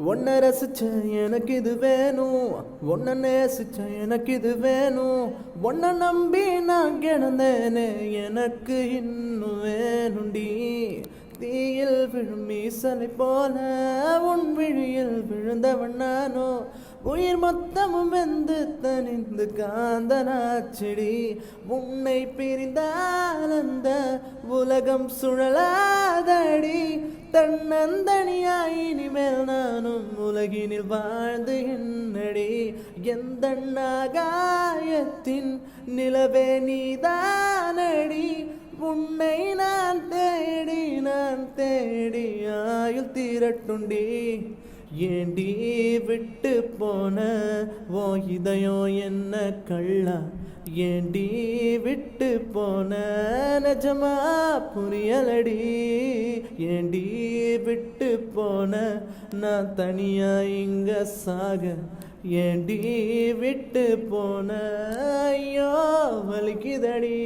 உன்னை ரசிச்ச எனக்கு இது வேணும், உன்னை நேசிச்ச எனக்கு இது வேணும், உன்னை நம்பி நான் கிடந்தேனே எனக்கு இன்னும் வேணுண்டி. தீயில் விழும் மீசலை போல உன் விழியில் விழுந்தவன் நானோ, உயிர் மொத்தமும் வெந்து தனிந்து காந்தனாச்செடி. உன்னை பிரிந்தால் அந்த உலகம் சுழலாதடி, தன்னந்தனியாய் இனிமேல் நானும் உலகினில் வாழ்ந்து என்னடி. எந்த நாகாயத்தின் நிலவே நீதானடி, உன்னை நான் தேடி ஆயுள் தீரட்டுண்டி. ஏண்டி விட்டு போன ஓ இதயம் என்ன கள்ளா, ஏண்டி விட்டு போன நிஜமா புரியலடி. ஏண்டி விட்டு போன நான் தனியா இங்க சாக, ஏண்டி விட்டு போன ஐயோ வலிக்குதடி.